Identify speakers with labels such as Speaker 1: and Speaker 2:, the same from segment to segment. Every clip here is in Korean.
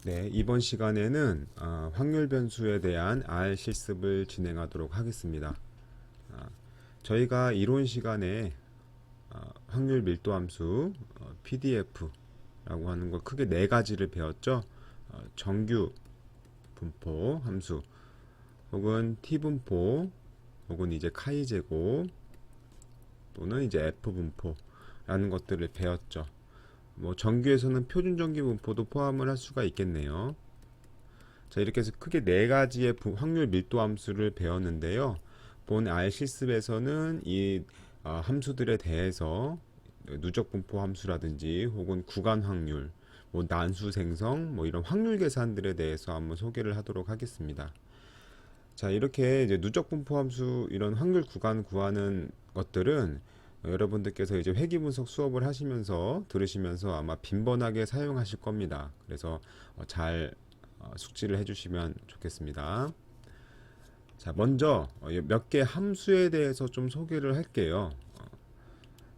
Speaker 1: 네, 이번 시간에는 확률 변수에 대한 R 실습을 진행하도록 하겠습니다. 아, 저희가 이론 시간에 확률 밀도 함수 PDF라고 하는 걸 크게 네 가지를 배웠죠. 정규 분포 함수, 혹은 T 분포, 혹은 이제 카이 제곱, 또는 이제 F 분포라는 것들을 배웠죠. 뭐 정규에서는 표준 정규 분포도 포함을 할 수가 있겠네요. 자, 이렇게 해서 크게 네 가지의 확률 밀도 함수를 배웠는데요. 본 R 실습에서는 이 함수들에 대해서 누적 분포 함수라든지 혹은 구간 확률, 뭐 난수 생성, 뭐 이런 확률 계산들에 대해서 한번 소개를 하도록 하겠습니다. 자, 이렇게 이제 누적 분포 함수 이런 확률 구간 구하는 것들은 여러분들께서 이제 회귀 분석 수업을 하시면서 들으시면서 아마 빈번하게 사용하실 겁니다. 그래서 잘 숙지를 해주시면 좋겠습니다. 자, 먼저 몇 개 함수에 대해서 좀 소개를 할게요.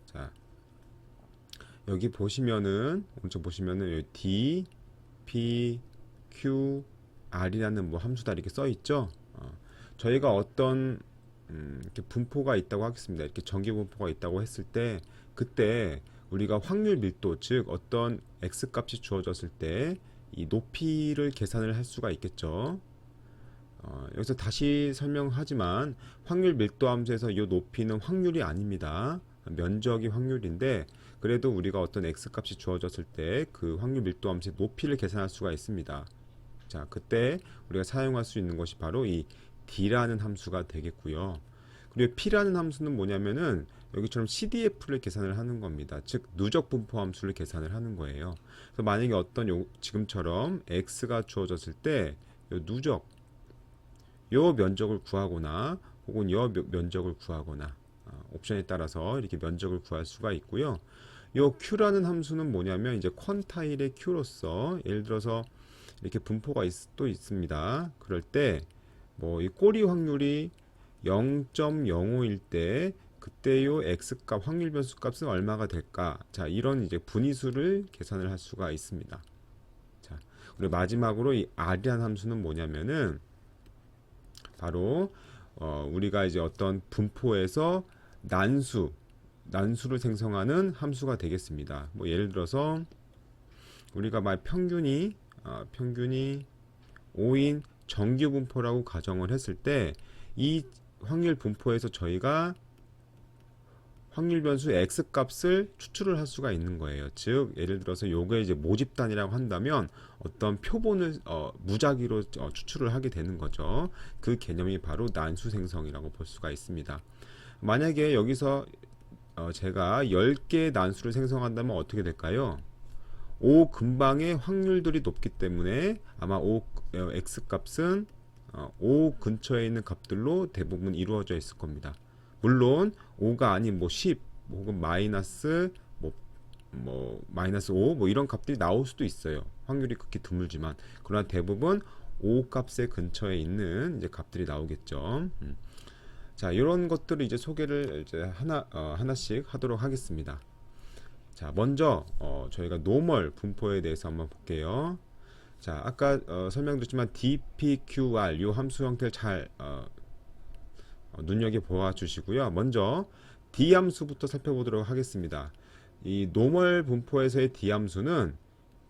Speaker 1: 자, 여기 보시면은 오른쪽 보시면은 여기 D, P, Q, R이라는 뭐 함수다 이렇게 써 있죠. 저희가 어떤 이렇게 분포가 있다고 하겠습니다. 이렇게 정기 분포가 있다고 했을 때 그때 우리가 확률 밀도, 즉 어떤 x 값이 주어졌을 때 이 높이를 계산을 할 수가 있겠죠. 여기서 다시 설명하지만 확률 밀도 함수에서 이 높이는 확률이 아닙니다. 면적이 확률인데 그래도 우리가 어떤 x 값이 주어졌을 때 그 확률 밀도 함수의 높이를 계산할 수가 있습니다. 자, 그때 우리가 사용할 수 있는 것이 바로 이 d라는 함수가 되겠고요. 그리고 p라는 함수는 뭐냐면은 여기처럼 CDF를 계산을 하는 겁니다. 즉 누적 분포 함수를 계산을 하는 거예요. 그래서 만약에 어떤 지금처럼 x가 주어졌을 때 누적 요 면적을 구하거나 혹은 요 면적을 구하거나 옵션에 따라서 이렇게 면적을 구할 수가 있고요. 요 q라는 함수는 뭐냐면 이제 퀀타일의 q로서 예를 들어서 이렇게 분포가 또 있습니다. 그럴 때 뭐 이 꼬리 확률이 0.05일 때 그때 요 x값 확률 변수 값은 얼마가 될까? 자, 이런 이제 분위수를 계산을 할 수가 있습니다. 자, 그리고 마지막으로 이 r이라는 함수는 뭐냐면은 바로 우리가 이제 어떤 분포에서 난수를 생성하는 함수가 되겠습니다. 뭐 예를 들어서 우리가 평균이 5인 정규 분포라고 가정을 했을 때 이 확률 분포에서 저희가 확률 변수 x 값을 추출을 할 수가 있는 거예요. 즉 예를 들어서 요게 이제 모집단이라고 한다면 어떤 표본을 무작위로 추출을 하게 되는 거죠. 그 개념이 바로 난수 생성이라고 볼 수가 있습니다. 만약에 여기서 제가 10개의 난수를 생성한다면 어떻게 될까요? 5 근방의 확률들이 높기 때문에 아마 x 값은 5 근처에 있는 값들로 대부분 이루어져 있을 겁니다. 물론 5가 아닌 뭐 10 혹은 마이너스 마이너스 5 뭐 이런 값들이 나올 수도 있어요. 확률이 극히 드물지만 그러나 대부분 5 값의 근처에 있는 이제 값들이 나오겠죠. 자, 이런 것들을 이제 소개를 이제 하나씩 하도록 하겠습니다. 자, 먼저 저희가 노멀 분포에 대해서 한번 볼게요. 자, 아까 설명드렸지만 DPQR 이 함수 형태를 잘 눈여겨보아 주시고요. 먼저 D 함수부터 살펴보도록 하겠습니다. 이 노멀 분포에서의 D 함수는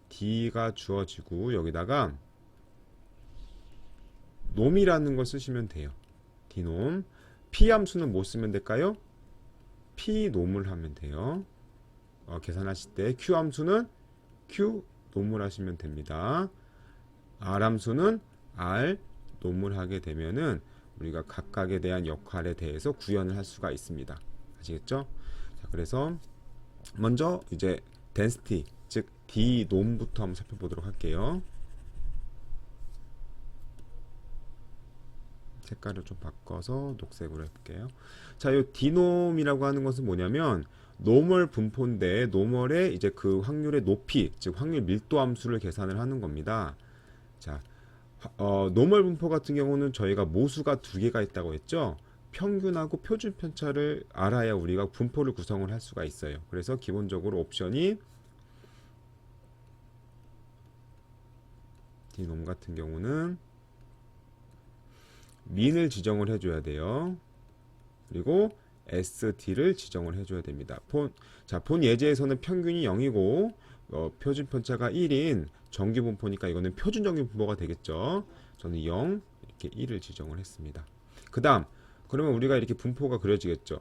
Speaker 1: D가 주어지고 여기다가 놈이라는 걸 쓰시면 돼요. D놈. P 함수는 뭐 쓰면 될까요? P 놈을 하면 돼요. 계산하실 때 Q 함수는 Q 놈을 하시면 됩니다. R 함수는 R 놈을 하게 되면은 우리가 각각에 대한 역할에 대해서 구현을 할 수가 있습니다. 아시겠죠? 자, 그래서 먼저 이제 density 즉 D 놈부터 한번 살펴보도록 할게요. 색깔을 좀 바꿔서 녹색으로 해볼게요. 자, 이 D놈이라고 하는 것은 뭐냐면 노멀 분포인데 노멀의 이제 그 확률의 높이 즉 확률 밀도 함수를 계산을 하는 겁니다. 자, 노멀 분포 같은 경우는 저희가 모수가 두 개가 있다고 했죠. 평균하고 표준 편차를 알아야 우리가 분포를 구성을 할 수가 있어요. 그래서 기본적으로 옵션이 디놈 같은 경우는 민을 지정을 해줘야 돼요. 그리고 SD를 지정을 해줘야 됩니다. 본 예제에서는 평균이 0이고 표준 편차가 1인 정규 분포니까 이거는 표준 정규 분포가 되겠죠. 저는 0 이렇게 1을 지정을 했습니다. 그 다음 그러면 우리가 이렇게 분포가 그려지겠죠.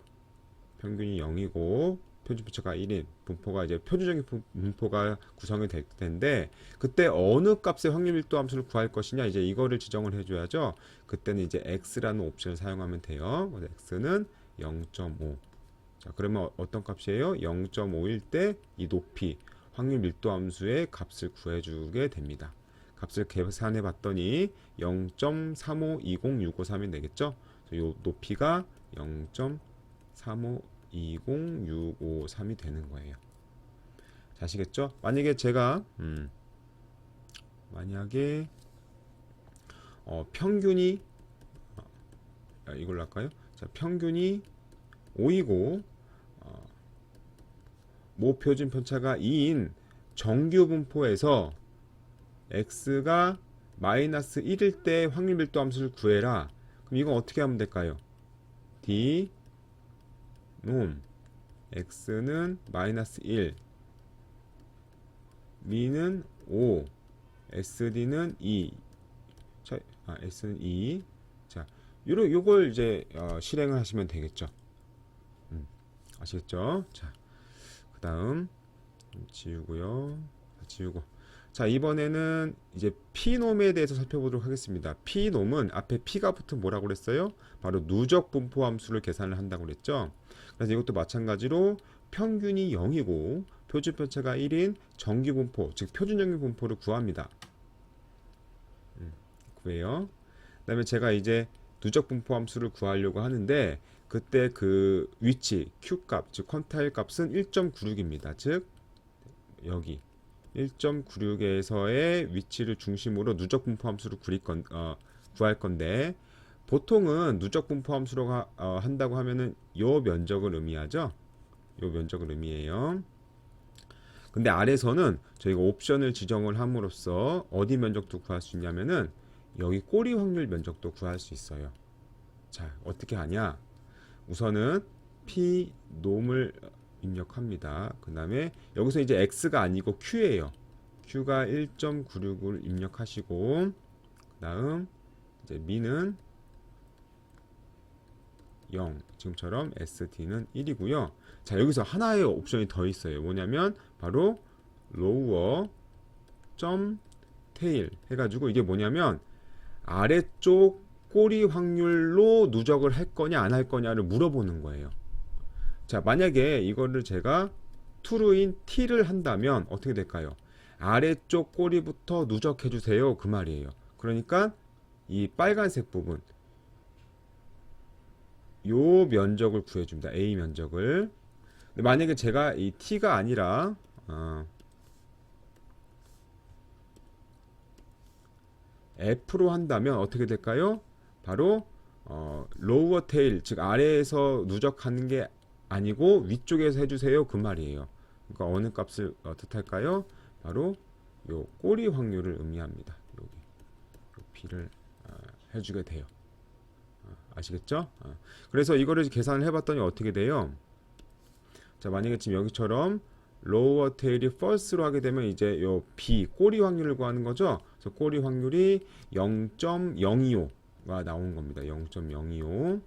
Speaker 1: 평균이 0이고 표준 편차가 1인 분포가 이제 표준적인 분포가 구성이 될 텐데 그때 어느 값의 확률 밀도 함수를 구할 것이냐 이제 이거를 지정을 해줘야죠. 그때는 이제 x라는 옵션을 사용하면 돼요. 그래서 x는 0.5. 자, 그러면 어떤 값이에요? 0.5일 때 이 높이 확률 밀도 함수의 값을 구해주게 됩니다. 값을 계산해 봤더니 0.3520653이 되겠죠? 이 높이가 0.3520653이 되는 거예요. 아시겠죠? 만약에 제가 만약에 평균이 이걸로 할까요? 자, 평균이 5이고 모표준 편차가 2인 정규 분포에서 x가 마이너스 1일 때 확률 밀도 함수를 구해라. 그럼 이건 어떻게 하면 될까요? d 놈 x는 마이너스 1 미는 5 sd는 2 자, s는 2 자, 요걸 이제 실행을 하시면 되겠죠. 아시겠죠? 자, 그 다음 지우고요. 지우고. 자, 이번에는 이제 p놈에 대해서 살펴보도록 하겠습니다. p놈은 앞에 p가 붙은 뭐라고 그랬어요? 바로 누적 분포 함수를 계산을 한다고 그랬죠. 그래서 이것도 마찬가지로 평균이 0이고 표준 편차가 1인 정규 분포, 즉 표준 정규 분포를 구합니다. 구해요. 그다음에 제가 이제 누적 분포 함수를 구하려고 하는데 그때 그 위치 Q값, 즉 퀀타일 값은 1.96입니다. 즉 여기 1.96에서의 위치를 중심으로 누적 분포 함수를 구할 건데 보통은 누적 분포 함수로 한다고 하면은 요 면적을 의미하죠. 요 면적을 의미해요. 근데 아래서는 저희가 옵션을 지정을 함으로써 어디 면적도 구할 수 있냐면은 여기 꼬리 확률 면적도 구할 수 있어요. 자, 어떻게 하냐? 우선은 p 놈을 입력합니다. 그 다음에 여기서 이제 x가 아니고 q예요. q가 1.96을 입력하시고 그 다음 이제 미는 0 지금처럼 sd는 1이고요. 자, 여기서 하나의 옵션이 더 있어요. 뭐냐면 바로 lower tail 해가지고 이게 뭐냐면 아래쪽 꼬리 확률로 누적을 할 거냐 안 할 거냐를 물어보는 거예요. 자, 만약에 이거를 제가 true인 t를 한다면 어떻게 될까요? 아래쪽 꼬리부터 누적해 주세요 그 말이에요. 그러니까 이 빨간색 부분 요 면적을 구해줍니다. A 면적을. 근데 만약에 제가 이 t가 아니라 f로 한다면 어떻게 될까요? 바로 lower tail, 즉 아래에서 누적하는 게 아니고 위쪽에서 해주세요 그 말이에요. 그러니까 어느 값을 뜻할까요? 바로 요 꼬리 확률을 의미합니다. 여기 요 b를 해주게 돼요. 아시겠죠? 그래서 이거를 계산을 해봤더니 어떻게 돼요? 자, 만약에 지금 여기처럼 lower tail이 false로 하게 되면 이제 요 b 꼬리 확률을 구하는 거죠. 그래서 꼬리 확률이 0.025가 나오는 겁니다. 0.025.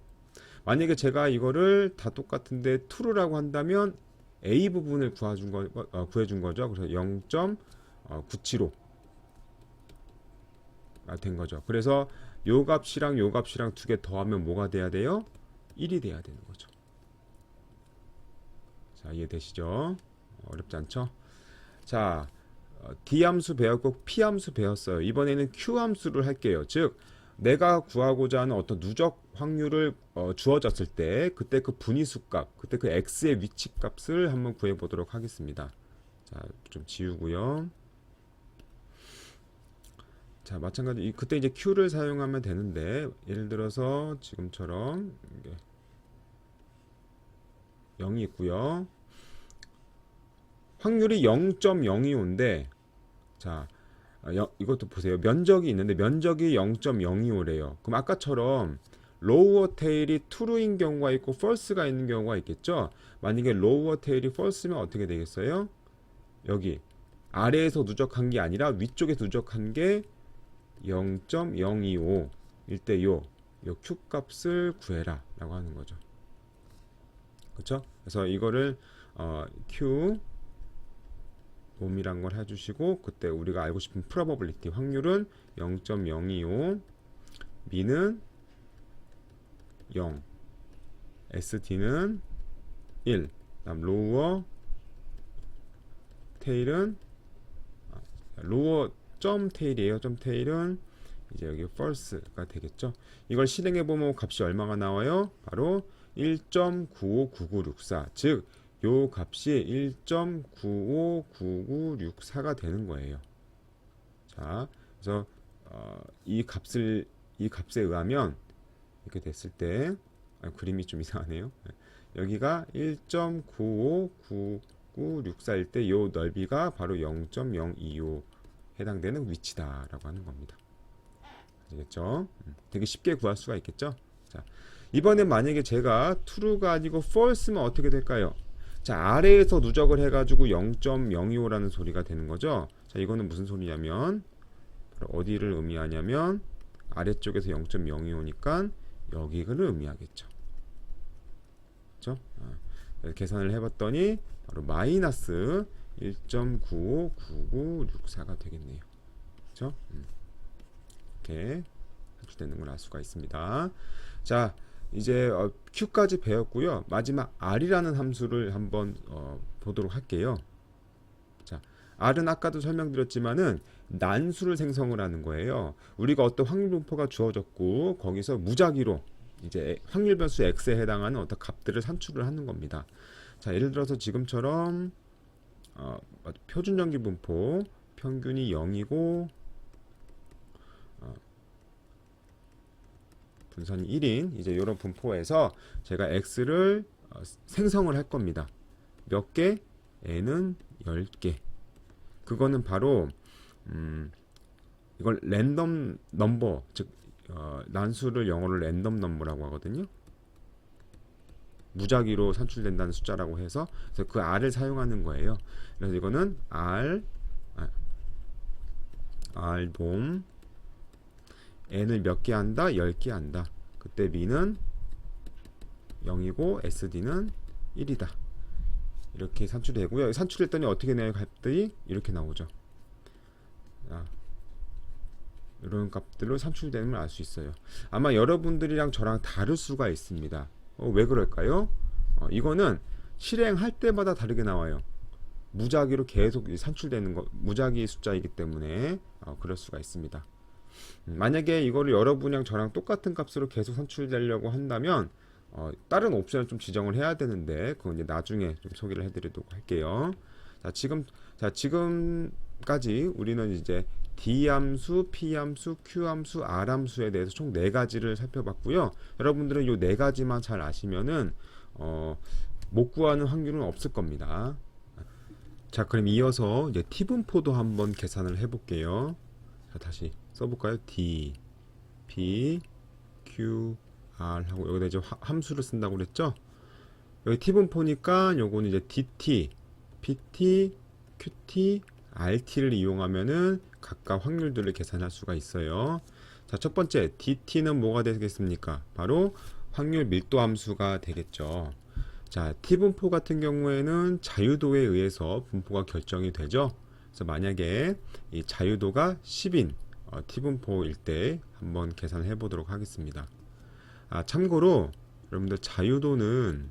Speaker 1: 만약에 제가 이거를 다 똑같은데 true라고 한다면 a 부분을 구해준 거죠. 그래서 0.975가 된 거죠. 그래서 요 값이랑 요 값이랑 두 개 더하면 뭐가 돼야 돼요? 1이 돼야 되는 거죠. 자, 이해되시죠? 어렵지 않죠? 자, D 함수 배웠고 P 함수 배웠어요. 이번에는 Q 함수를 할게요. 즉 내가 구하고자 하는 어떤 누적 확률을 주어졌을 때 그때 그 분위수 값, 그때 그 x의 위치 값을 한번 구해 보도록 하겠습니다. 자, 좀 지우고요. 자, 마찬가지 그때 이제 Q를 사용하면 되는데 예를 들어서 지금처럼 0이 있고요. 확률이 0.025인데 자, 이것도 보세요. 면적이 있는데 면적이 0.025래요. 그럼 아까처럼 로우어 테일이 true인 경우가 있고 false가 있는 경우가 있겠죠. 만약에 로우어 테일이 false면 어떻게 되겠어요? 여기 아래에서 누적한 게 아니라 위쪽에서 누적한 게 0.025 일 때 요 Q 값을 구해라 라고 하는 거죠. 그렇죠? 그래서 이거를 Q 놈이란 걸 해주시고, 그때 우리가 알고 싶은 probability 확률은 0.025, 미는 0, SD는 1, 다음 로우어 테일은 로우어 점 테일이에요. 점 테일은 이제 여기 false가 되겠죠. 이걸 실행해 보면 값이 얼마가 나와요? 바로 1.959964. 즉 요 값이 1.959964가 되는 거예요. 자, 그래서 이 값에 의하면 이렇게 됐을 때 그림이 좀 이상하네요. 여기가 1.959964일 때 요 넓이가 바로 0.025 해당되는 위치다라고 하는 겁니다. 아시겠죠? 되게 쉽게 구할 수가 있겠죠? 자, 이번엔 만약에 제가 true가 아니고 false면 어떻게 될까요? 자, 아래에서 누적을 해가지고 0.025라는 소리가 되는 거죠. 자, 이거는 무슨 소리냐면 어디를 의미하냐면 아래쪽에서 0.025니까 여기를 의미하겠죠. 그렇죠? 계산을 해봤더니 바로 마이너스 1.959964가 되겠네요. 그렇죠? 이렇게 산출되는 걸 알 수가 있습니다. 자, 이제 Q까지 배웠고요. 마지막 R이라는 함수를 한번 보도록 할게요. 자, R은 아까도 설명드렸지만은 난수를 생성을 하는 거예요. 우리가 어떤 확률 분포가 주어졌고 거기서 무작위로 이제 확률 변수 x에 해당하는 어떤 값들을 산출을 하는 겁니다. 자, 예를 들어서 지금처럼 표준 전기 분포 평균이 0이고 분산이 1인 이제 이런 분포에서 제가 x를 생성을 할 겁니다. 몇 개? n은 10개. 그거는 바로 이걸 랜덤 넘버, 즉 난수를 영어로 랜덤 넘버라고 하거든요. 무작위로 산출된다는 숫자라고 해서 그래서 그 r을 사용하는 거예요. 그래서 이거는 r돔 n을 몇 개 한다? 10개 한다. 그때 b는 0이고 sd는 1이다. 이렇게 산출되고요. 산출했더니 어떻게 나요? 값들이 이렇게 나오죠. 이런 값들로 산출되는 걸 알 수 있어요. 아마 여러분들이랑 저랑 다를 수가 있습니다. 왜 그럴까요? 이거는 실행할 때마다 다르게 나와요. 무작위로 계속 산출되는 거, 무작위 숫자이기 때문에 그럴 수가 있습니다. 만약에 이거를 여러분이랑 저랑 똑같은 값으로 계속 산출되려고 한다면 다른 옵션을 좀 지정을 해야 되는데 그건 이제 나중에 좀 소개를 해드리도록 할게요. 지금까지 우리는 이제 D 함수, P 함수, Q 함수, R 함수에 대해서 총 4가지를 살펴봤고요. 여러분들은 이 4가지만 잘 아시면은 못 구하는 확률은 없을 겁니다. 자, 그럼 이어서 이제 T 분포도 한번 계산을 해볼게요. 자, 다시 써볼까요? D, P, Q, R 하고 여기다 이제 함수를 쓴다고 그랬죠? 여기 T 분포니까 요거는 이제 DT, PT, QT, RT를 이용하면은 각각 확률들을 계산할 수가 있어요. 자, 첫 번째 DT는 뭐가 되겠습니까? 바로 확률 밀도 함수가 되겠죠. 자, T 분포 같은 경우에는 자유도에 의해서 분포가 결정이 되죠. 그래서 만약에 이 자유도가 10인 T 분포일 때 한번 계산해 보도록 하겠습니다. 참고로 여러분들 자유도는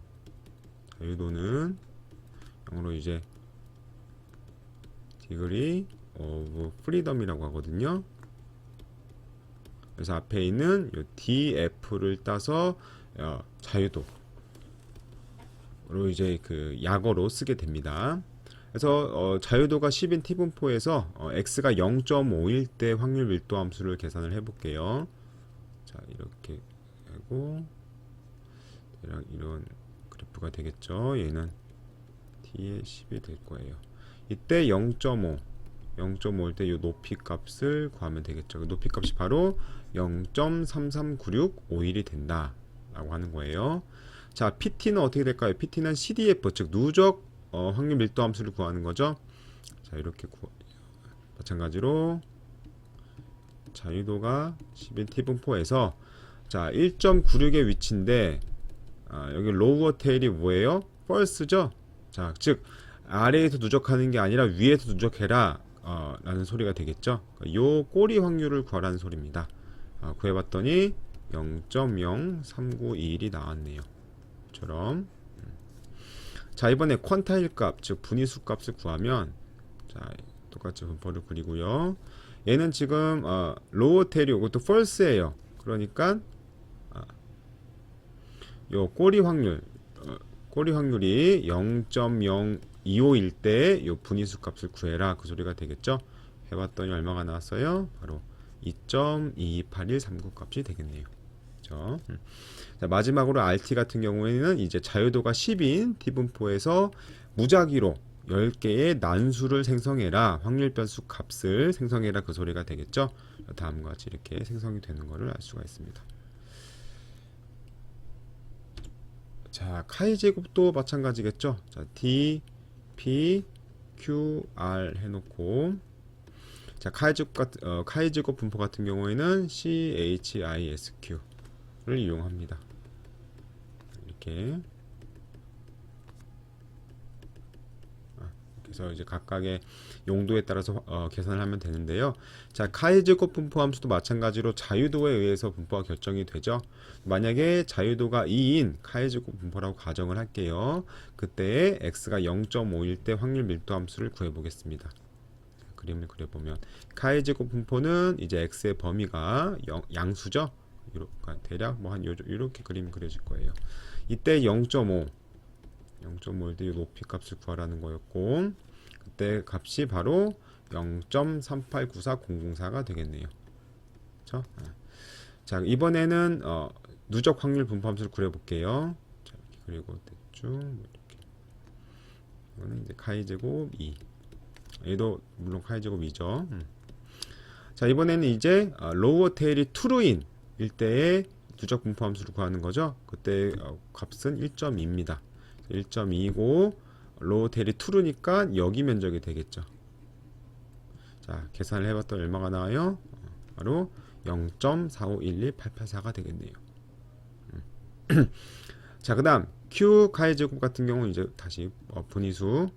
Speaker 1: 영어로 이제 degree of freedom이라고 하거든요. 그래서 앞에 있는 요 df를 따서 자유도로 이제 그 약어로 쓰게 됩니다. 그래서 자유도가 10인 T분포에서 x가 0.5일 때 확률 밀도 함수를 계산을 해볼게요. 자, 이렇게 하고 이런 그래프가 되겠죠. 얘는 t의 10이 될 거예요. 이때 0.5 0.5일 때 이 높이 값을 구하면 되겠죠. 그 높이 값이 바로 0.339651이 된다 라고 하는 거예요. 자, PT는 어떻게 될까요? PT는 CDF, 즉 누적 확률 밀도 함수를 구하는 거죠. 자, 이렇게 마찬가지로 자유도가 10인 T분포에서 자 1.96의 위치인데 여기 로우어 테일이 뭐예요? false죠. 자, 즉 아래에서 누적하는 게 아니라 위에서 누적해라 라는 소리가 되겠죠. 요 꼬리 확률을 구하라는 소리입니다. 구해봤더니 0.0391이 나왔네요. 처럼. 자, 이번에 퀀타일 값, 즉 분위수 값을 구하면 자 똑같이 분포를 그리고요. 얘는 지금 로우 테일이 이것도 false예요. 그러니까 요 꼬리 확률 꼬리 확률이 0.025일 때 요 분위수 값을 구해라 그 소리가 되겠죠. 해봤더니 얼마가 나왔어요? 바로 2.228139 값이 되겠네요. 그렇죠? 자, 마지막으로 RT 같은 경우에는 이제 자유도가 10인 T분포에서 무작위로 10개의 난수를 생성해라, 확률 변수 값을 생성해라 그 소리가 되겠죠. 다음과 같이 이렇게 생성이 되는 것을 알 수가 있습니다. 자, 카이 제곱도 마찬가지겠죠. 자, D, P, Q, R 해놓고 자, 카이 제곱 분포 같은 경우에는 C, H, I, S, Q를 이용합니다. 이렇게 그래서 이제 각각의 용도에 따라서 계산을 하면 되는데요. 자, 카이 제곱 분포 함수도 마찬가지로 자유도에 의해서 분포가 결정이 되죠. 만약에 자유도가 2인 카이 제곱 분포라고 가정을 할게요. 그때 x가 0.5일 때 확률 밀도 함수를 구해 보겠습니다. 그림을 그려보면 카이 제곱 분포는 이제 x의 범위가 양수죠. 대략 뭐 한 이렇게 그림이 그려질 거예요. 이때 0.5일 때 높이 값을 구하라는 거였고 그때 값이 바로 0.3894004가 되겠네요. 그렇죠? 자, 이번에는 누적 확률 분포 함수를 그려볼게요. 자, 그리고 대충 이렇게 이거는 이제 카이 제곱 2. 얘도 물론 카이 제곱 2죠. 자, 이번에는 이제 로우어 테일이 true인 일 때의 누적 분포 함수를 구하는 거죠. 그때 값은 1.2입니다. 1.2고 로우 테일이 true니까 여기 면적이 되겠죠. 자, 계산을 해봤더니 얼마가 나와요? 바로 0.4511884가 되겠네요. 자, 그 다음 Q 카이 제곱 같은 경우는 이제 다시 분위수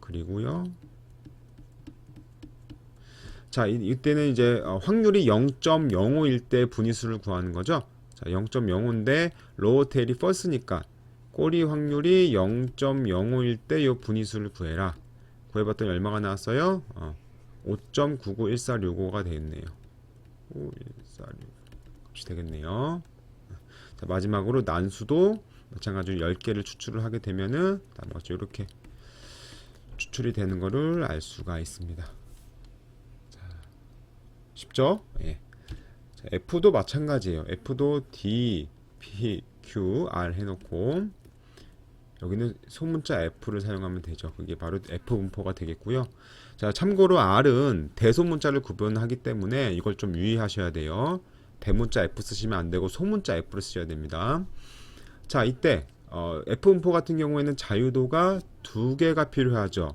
Speaker 1: 그리고요. 자, 이때는 이제 확률이 0.05일 때 분위수를 구하는 거죠. 자, 0.05인데 로우 테일이 false니까 꼬리 확률이 0.05일 때 이 분위수를 구해라. 구해봤더니 얼마가 나왔어요? 5.991465가 되겠네요. 5146 값이 되겠네요. 자, 마지막으로 난수도 마찬가지로 10개를 추출을 하게 되면은 이렇게 추출이 되는 것을 알 수가 있습니다. 자, 쉽죠? 예. 자, F도 마찬가지예요. F도 D, P, Q, R 해놓고 여기는 소문자 F를 사용하면 되죠. 그게 바로 F 분포가 되겠고요. 자, 참고로 R은 대소문자를 구분하기 때문에 이걸 좀 유의하셔야 돼요. 대문자 F 쓰시면 안 되고 소문자 F를 쓰셔야 됩니다. 자, 이때 F 분포 같은 경우에는 자유도가 2개가 필요하죠.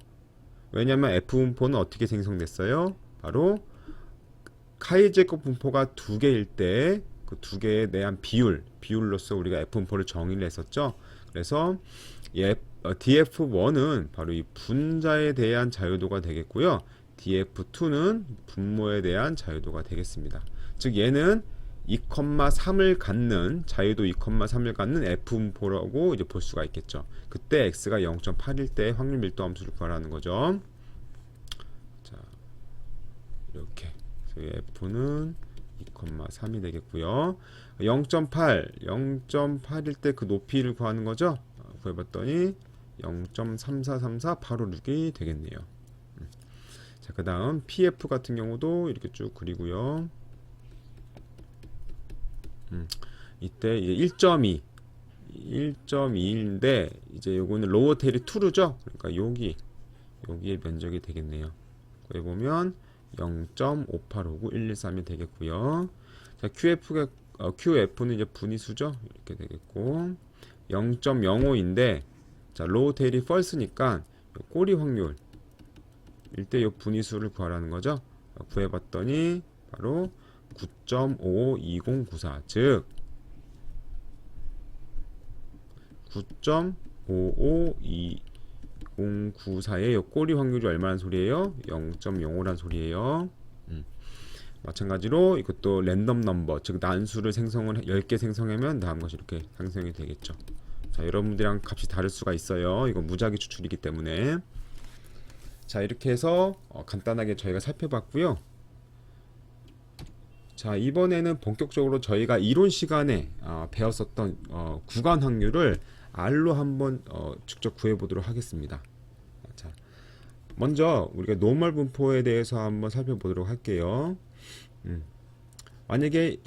Speaker 1: 왜냐하면 F 분포는 어떻게 생성됐어요? 바로 카이 제곱 분포가 2개일 때 그 2개에 대한 비율로서 우리가 F 분포를 정의를 했었죠. 그래서 DF1은 바로 이 분자에 대한 자유도가 되겠고요. DF2는 분모에 대한 자유도가 되겠습니다. 즉 얘는 2,3을 갖는 자유도 2,3을 갖는 F 분포라고 이제 볼 수가 있겠죠. 그때 x가 0.8일 때 확률 밀도 함수를 구하라는 거죠. 자, 이렇게 F는 2,3이 되겠고요. 0.8일 때 그 높이를 구하는 거죠. 구해봤더니 0.343486이 되겠네요. 자, 그 다음 PF 같은 경우도 이렇게 쭉 그리고요. 이때 이제 1.2인데 이제 요거는 로워 테일이 true죠. 그러니까 여기에 면적이 되겠네요. 구해보면 0.5859113이 되겠고요. 자, QF는 이제 분위수죠. 이렇게 되겠고 0.05인데 자, 로우 테일이 false니까 꼬리 확률 일대 요 분위수를 구하라는 거죠. 구해봤더니 바로 9.552094 즉 9.552094의 요 꼬리 확률이 얼마란 소리예요? 0.05란 소리예요. 마찬가지로 이것도 랜덤 넘버 즉 난수를 생성을 10개 생성하면 다음 것이 이렇게 생성이 되겠죠. 자, 여러분들이랑 값이 다를 수가 있어요. 이건 무작위 추출이기 때문에. 자, 이렇게 해서 간단하게 저희가 살펴봤고요. 자, 이번에는 본격적으로 저희가 이론 시간에 배웠었던 구간 확률을 R로 한번 직접 구해보도록 하겠습니다. 자, 먼저 우리가 노멀 분포에 대해서 한번 살펴보도록 할게요. 만약에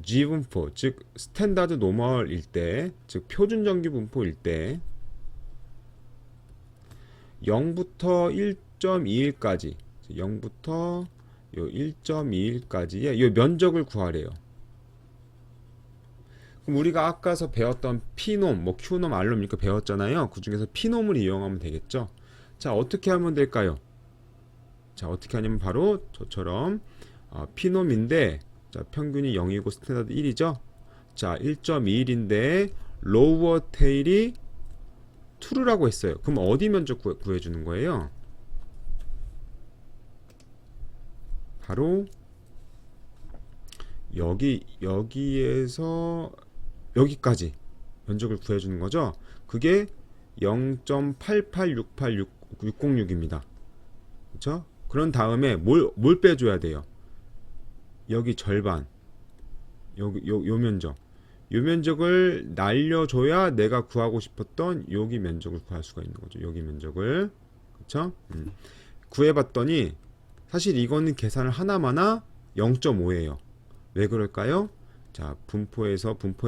Speaker 1: G 분포, 즉 스탠다드 노멀일 때, 즉 표준 정규 분포일 때 0부터 1.21까지 0부터 요 1.21까지의 요 면적을 구하래요. 그럼 우리가 아까서 배웠던 P놈, 뭐 Q놈, R놈 이렇게 배웠잖아요. 그 중에서 P놈을 이용하면 되겠죠. 자, 어떻게 하면 될까요? 자, 어떻게 하냐면 바로 저처럼 P놈인데 자, 평균이 0이고 스탠다드 1이죠. 자, 1.21인데 로우어 테일이 true라고 했어요. 그럼 어디 면적 구해주는 거예요? 바로 여기에서 여기까지 면적을 구해주는 거죠. 그게 0.8868606입니다. 그렇죠? 그런 다음에 뭘 빼줘야 돼요? 여기 절반, 요 면적, 요 면적을 날려줘야 내가 구하고 싶었던 여기 면적을 구할 수가 있는 거죠. 여기 면적을. 그렇죠? 구해봤더니 사실 이거는 계산을 하나마나 0.5예요. 왜 그럴까요? 자, 분포의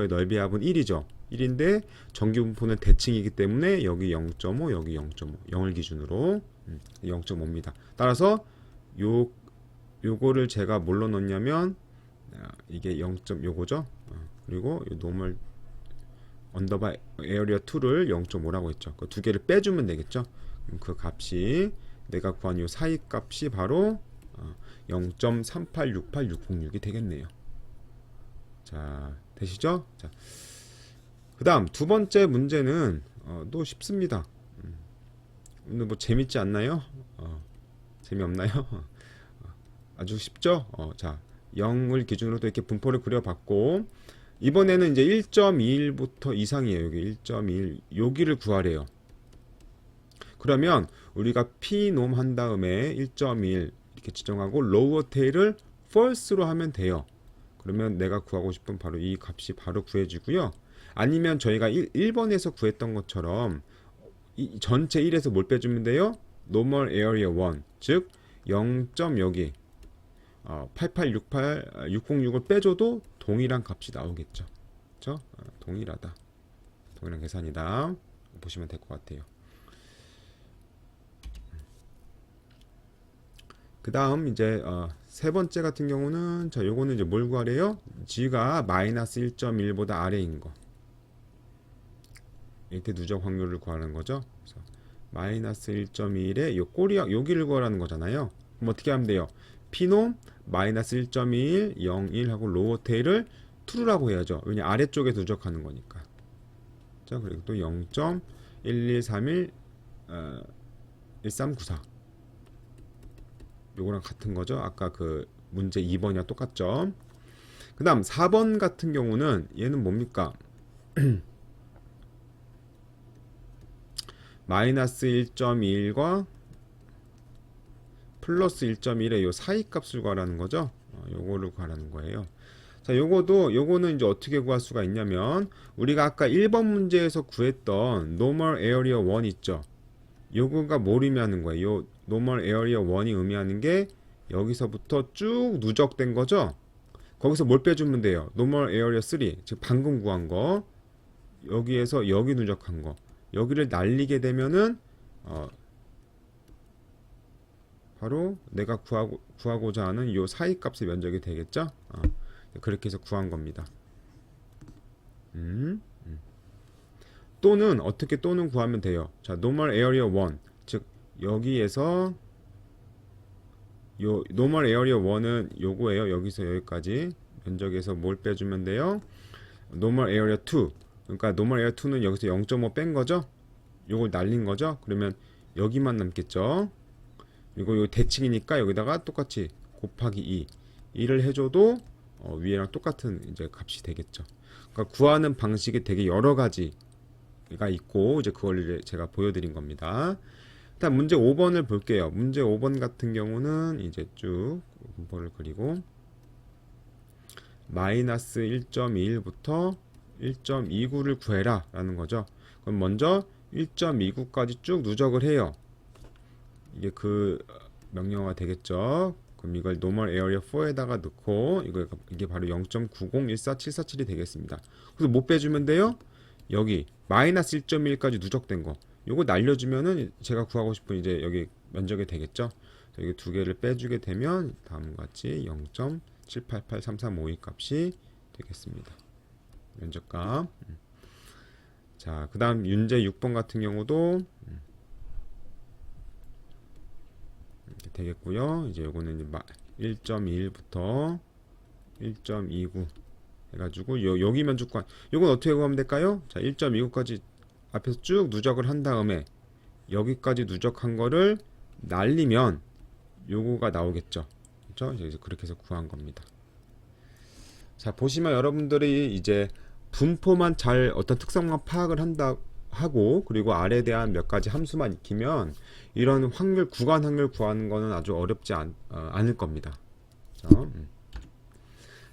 Speaker 1: 넓이 합은 1이죠. 1인데 정규 분포는 대칭이기 때문에 여기 0.5, 여기 0.5, 0을 기준으로 0.5입니다. 따라서 요거를 제가 뭘로 넣냐면 이게 0. 요거죠. 그리고 요 노멀 언더바 에어리어 2를 0.5라고 했죠. 그 두 개를 빼주면 되겠죠. 그럼 그 값이 내가 구한 요 사이 값이 바로 0.3868606이 되겠네요. 자, 되시죠? 자, 그 다음 두 번째 문제는 또 쉽습니다. 오늘 뭐 재밌지 않나요? 재미없나요? 아주 쉽죠? 자, 0을 기준으로 또 이렇게 분포를 그려봤고 이번에는 이제 1.21부터 이상이에요. 여기 1.21 여기를 구하래요. 그러면 우리가 P놈 한 다음에 1.1 이렇게 지정하고 로우어 테일을 false로 하면 돼요. 그러면 내가 구하고 싶은 바로 이 값이 바로 구해지고요. 아니면 저희가 1번에서 구했던 것처럼 이 전체 1에서 뭘 빼주면 돼요? normal area 1 즉 0. 여기 8868 606을 빼줘도 동일한 값이 나오겠죠. 그렇죠? 동일하다. 동일한 계산이다. 보시면 될 것 같아요. 그 다음 이제 세 번째 같은 경우는 자, 요거는 이제 뭘 구하래요? G가 마이너스 1.1보다 아래인 거. 이때 누적 확률을 구하는 거죠. 그래서 마이너스 1.1에 요 꼬리 여기를 구하라는 거잖아요. 그럼 어떻게 하면 돼요? P놈 마이너스 1.21 01 하고 로어 테일을 true라고 해야죠. 왜냐 아래쪽에 누적하는 거니까. 자, 그리고 또 0.1131 1394 요거랑 같은 거죠. 아까 그 문제 2번이랑 똑같죠. 그 다음 4번 같은 경우는 얘는 뭡니까? 마이너스 1.21과 플러스 1.1의 요 사이 값을 구하라는 거죠. 요거를 구하라는 거예요. 자, 요거는 이제 어떻게 구할 수가 있냐면 우리가 아까 1번 문제에서 구했던 normal area 1 있죠. 요거가 뭘 의미하는 거예요? 요 normal area 1이 의미하는 게 여기서부터 쭉 누적된 거죠. 거기서 뭘 빼주면 돼요? normal area 3, 즉 방금 구한 거, 여기에서 여기 누적한 거, 여기를 날리게 되면은 바로 내가 구하고자 하는 요 사이값의 면적이 되겠죠. 그렇게 해서 구한 겁니다. 또는 어떻게 또는 구하면 돼요. 자, normal area 1, 즉 여기에서 요 normal area 1은 요거예요. 여기서 여기까지 면적에서 뭘 빼주면 돼요? normal area 2, 그러니까 normal area 2는 여기서 0.5 뺀 거죠. 요걸 날린 거죠. 그러면 여기만 남겠죠. 그리고 요 대칭이니까 여기다가 똑같이 곱하기 2를 해줘도 위에랑 똑같은 이제 값이 되겠죠. 그러니까 구하는 방식이 되게 여러 가지가 있고 이제 그걸 이제 제가 보여드린 겁니다. 일단 문제 5번을 볼게요. 문제 5번 같은 경우는 이제 쭉 분포를 그리고 마이너스 1.21부터 1.29를 구해라 라는 거죠. 그럼 먼저 1.29까지 쭉 누적을 해요. 이게 그 명령어가 되겠죠. 그럼 이걸 normal area 4에다가 넣고 이게 바로 0.9014747이 되겠습니다. 그래서 못 빼주면 돼요. 여기 마이너스 1.1까지 누적된 거 요거 날려주면은 제가 구하고 싶은 이제 여기 면적이 되겠죠. 여기 두 개를 빼주게 되면 다음과 같이 0.7883352 값이 되겠습니다. 면적값. 자, 그 다음 문제 6번 같은 경우도 이렇게 되겠고요. 이제 요거는 1.21부터 1.29 해가지고 여기 면적과 요건 어떻게 구하면 될까요? 자, 1.29까지 앞에서 쭉 누적을 한 다음에 여기까지 누적한 거를 날리면 요거가 나오겠죠. 그렇죠? 이제 그렇게 해서 구한 겁니다. 자, 보시면 여러분들이 이제 분포만 잘 어떤 특성만 파악을 한다 하고 그리고 R에 대한 몇 가지 함수만 익히면 이런 확률 구간 확률 구하는 거는 아주 어렵지 않을 겁니다.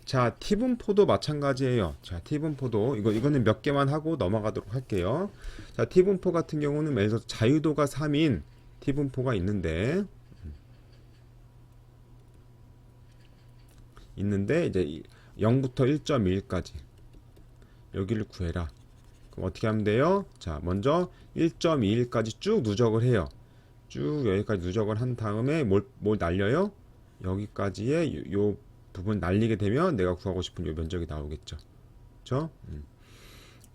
Speaker 1: 자, T분포도 마찬가지예요. 자, T분포도 이거는 몇 개만 하고 넘어가도록 할게요. 자, T분포 같은 경우는 예를 들어서 자유도가 3인 T분포가 있는데 이제 0부터 1.1까지 여기를 구해라. 그럼 어떻게 하면 돼요? 자, 먼저 1.21까지 쭉 누적을 해요. 쭉 여기까지 누적을 한 다음에 뭘 날려요? 여기까지의 요 부분 날리게 되면 내가 구하고 싶은 요 면적이 나오겠죠. 그렇죠?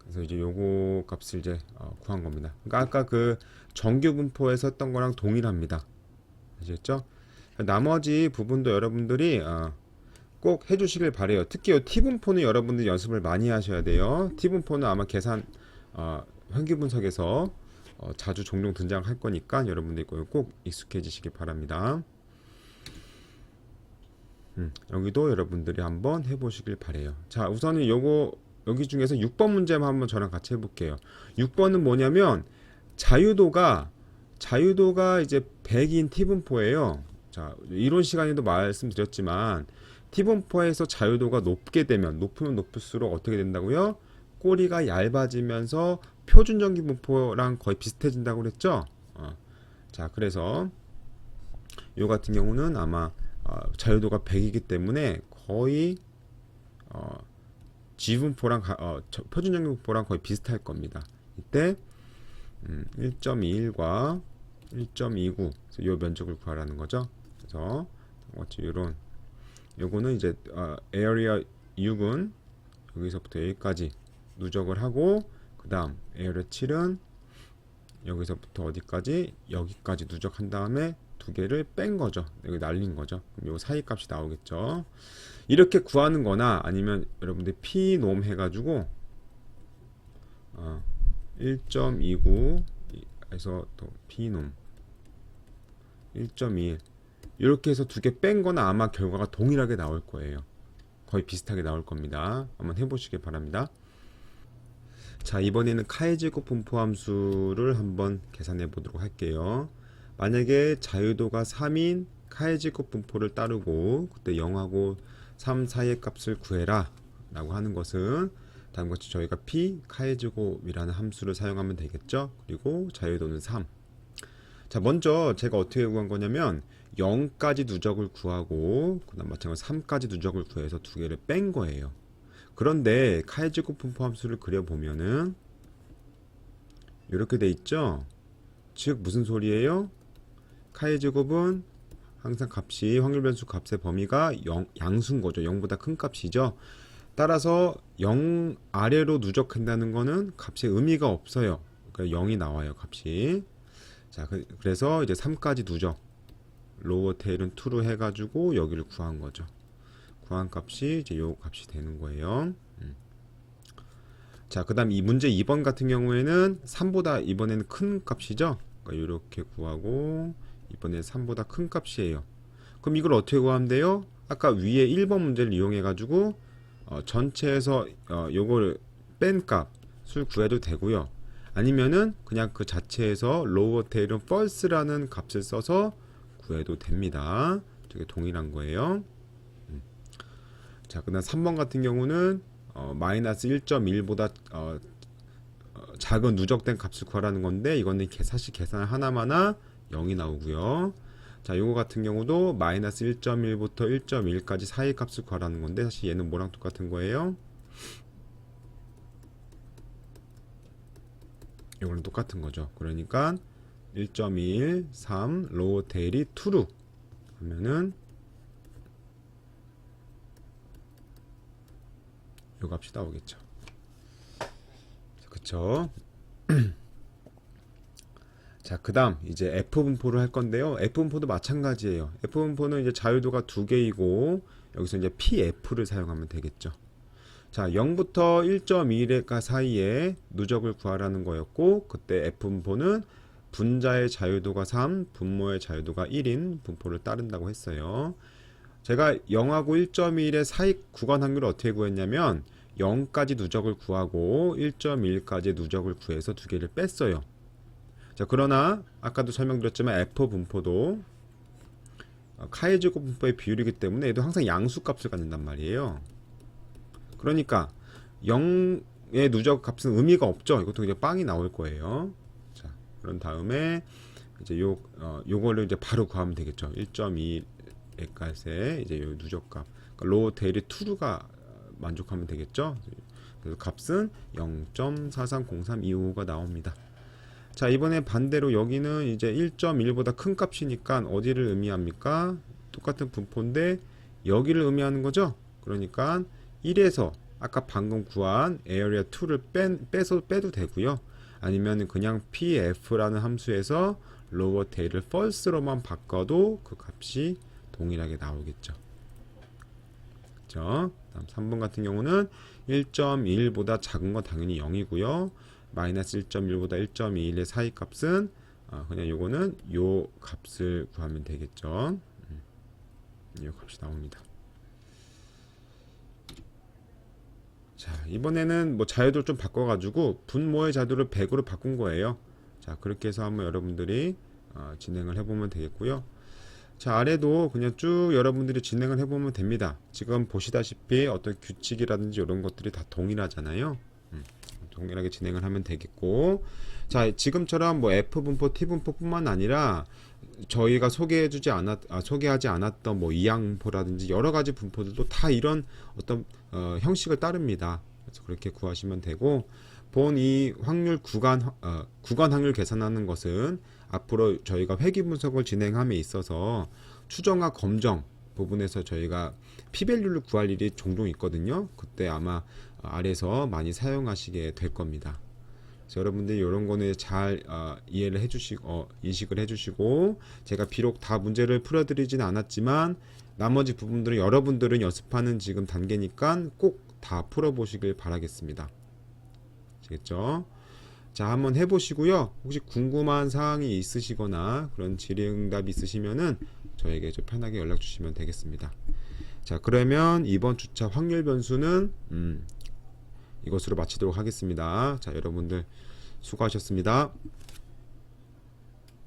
Speaker 1: 그래서 이제 요거 값을 이제 구한 겁니다. 그러니까 아까 그 정규 분포에서 했던 거랑 동일합니다. 아시겠죠? 나머지 부분도 여러분들이 꼭 해주시길 바래요. 특히 이 T분포는 여러분들이 연습을 많이 하셔야 돼요. T분포는 아마 계산 현기 분석에서 자주 종종 등장할 거니까 여러분들이 꼭 익숙해지시기 바랍니다. 여기도 여러분들이 한번 해보시길 바래요. 자, 우선은 여기 중에서 6번 문제만 한번 저랑 같이 해볼게요. 6번은 뭐냐면 자유도가 이제 100인 T분포예요. 자, 이론 시간에도 말씀드렸지만 T분포에서 자유도가 높으면 높을수록 어떻게 된다고요? 꼬리가 얇아지면서 표준 정기 분포랑 거의 비슷해진다고 그랬죠? 자, 그래서 요 같은 경우는 아마 자유도가 100이기 때문에 거의 G분포랑 표준 정기 분포랑 거의 비슷할 겁니다. 이때 1.21과 1.29 요 면적을 구하라는 거죠. 그래서 이런 요거는 이제 에어리어 6은 여기서부터 여기까지 누적을 하고 그 다음 에어리어 7은 여기서부터 어디까지 여기까지 누적한 다음에 두 개를 뺀 거죠. 여기 날린 거죠. 그럼 요 사이 값이 나오겠죠. 이렇게 구하는 거나 아니면 여러분들 P놈 해가지고 1.29에서 또 P놈 1.21 이렇게 해서 두 개 뺀 거나 아마 결과가 동일하게 나올 거예요. 거의 비슷하게 나올 겁니다. 한번 해보시길 바랍니다. 자, 이번에는 카이제곱 분포 함수를 한번 계산해 보도록 할게요. 만약에 자유도가 3인 카이제곱 분포를 따르고 그때 0하고 3 사이의 값을 구해라 라고 하는 것은 다음과 같이 저희가 P 카이제곱이라는 함수를 사용하면 되겠죠. 그리고 자유도는 3. 자, 먼저 제가 어떻게 구한 거냐면 0까지 누적을 구하고 그 다음 마찬가지로 3까지 누적을 구해서 두 개를 뺀 거예요. 그런데 카이제곱 분포 함수를 그려보면은 이렇게 돼 있죠. 즉 무슨 소리예요? 카이제곱은 항상 값이 확률 변수 값의 범위가 양수인 거죠. 0보다 큰 값이죠. 따라서 0 아래로 누적한다는 거는 값의 의미가 없어요. 그러니까 0이 나와요, 값이. 자, 그래서 이제 3까지 누적. 로워 테일은 2로 해가지고 여기를 구한 거죠. 구한 값이 이제 요 값이 되는 거예요. 자, 그 다음 이 문제 2번 같은 경우에는 3보다 이번에는 큰 값이죠. 그러니까 이렇게 구하고 이번에 3보다 큰 값이에요. 그럼 이걸 어떻게 구하면 돼요? 아까 위에 1번 문제를 이용해 가지고 전체에서 요거를 뺀 값을 구해도 되고요. 아니면은 그냥 그 자체에서 로워 테일은 false라는 값을 써서 구해도 됩니다. 되게 동일한 거예요. 자, 그다음 3번 같은 경우는 마이너스 1.1보다 작은 누적된 값을 구하라는 건데 이거는 사실 계산 하나마나 0이 나오고요. 자, 요거 같은 경우도 마이너스 1.1부터 1.1까지 사이 값을 구하라는 건데 사실 얘는 뭐랑 똑같은 거예요? 요거는 똑같은 거죠. 그러니까 1.1, 3, 로우 테일이 2로 하면은 요 값이 나오겠죠. 그쵸? 자, 그 다음 이제 F분포를 할 건데요. F분포도 마찬가지예요. F분포는 이제 자유도가 2개이고 여기서 이제 PF를 사용하면 되겠죠. 자, 0부터 1.1가 사이에 누적을 구하라는 거였고 그때 F분포는 분자의 자유도가 3, 분모의 자유도가 1인 분포를 따른다고 했어요. 제가 0하고 1.1의 사이 구간 확률을 어떻게 구했냐면 0까지 누적을 구하고 1.1까지 누적을 구해서 두 개를 뺐어요. 자, 그러나 아까도 설명드렸지만 F 분포도 카이제곱 분포의 비율이기 때문에 얘도 항상 양수값을 갖는단 말이에요. 그러니까 0의 누적 값은 의미가 없죠. 이것도 그냥 빵이 나올 거예요. 자, 그런 다음에 이제 요거를 이제 바로 구하면 되겠죠. 1.2의 값에 이제 요 누적값, 그러니까 로우 테일이 2가 만족하면 되겠죠. 그래서 값은 0.430325가 나옵니다. 자, 이번에 반대로 여기는 이제 1.1보다 큰 값이니까 어디를 의미합니까? 똑같은 분포인데 여기를 의미하는 거죠. 그러니까 1에서 아까 방금 구한 area 2를 빼도 되고요. 아니면 그냥 pf라는 함수에서 lower tail을 false로만 바꿔도 그 값이 동일하게 나오겠죠. 그렇죠? 다음 3번 같은 경우는 1.1보다 작은 건 당연히 0이고요. 마이너스 1.1보다 1.21의 사이 값은 그냥 요거는 요 값을 구하면 되겠죠. 요 값이 나옵니다. 자, 이번에는 뭐 자유도를 좀 바꿔가지고 분모의 자유도를 100으로 바꾼 거예요. 자, 그렇게 해서 한번 여러분들이 진행을 해보면 되겠고요. 자, 아래도 그냥 쭉 여러분들이 진행을 해보면 됩니다. 지금 보시다시피 어떤 규칙이라든지 이런 것들이 다 동일하잖아요. 동일하게 진행을 하면 되겠고, 자, 지금처럼 뭐 F분포, T분포뿐만 아니라 저희가 소개하지 않았던 뭐 이항분포라든지 여러 가지 분포들도 다 이런 어떤 형식을 따릅니다. 그래서 그렇게 구하시면 되고, 본 이 확률 구간 확률 계산하는 것은 앞으로 저희가 회귀 분석을 진행함에 있어서 추정과 검정 부분에서 저희가 p-밸류를 구할 일이 종종 있거든요. 그때 아마 아래서 많이 사용하시게 될 겁니다. 그래서 여러분들이 이런 거는 잘 이해를 해주시고 인식을 해주시고, 제가 비록 다 문제를 풀어드리진 않았지만 나머지 부분들은 여러분들은 연습하는 지금 단계니까 꼭 다 풀어보시길 바라겠습니다. 아시겠죠? 자, 한번 해보시고요. 혹시 궁금한 사항이 있으시거나 그런 질의응답이 있으시면은 저에게 좀 편하게 연락 주시면 되겠습니다. 자, 그러면 이번 주차 확률 변수는 이것으로 마치도록 하겠습니다. 자, 여러분들 수고하셨습니다.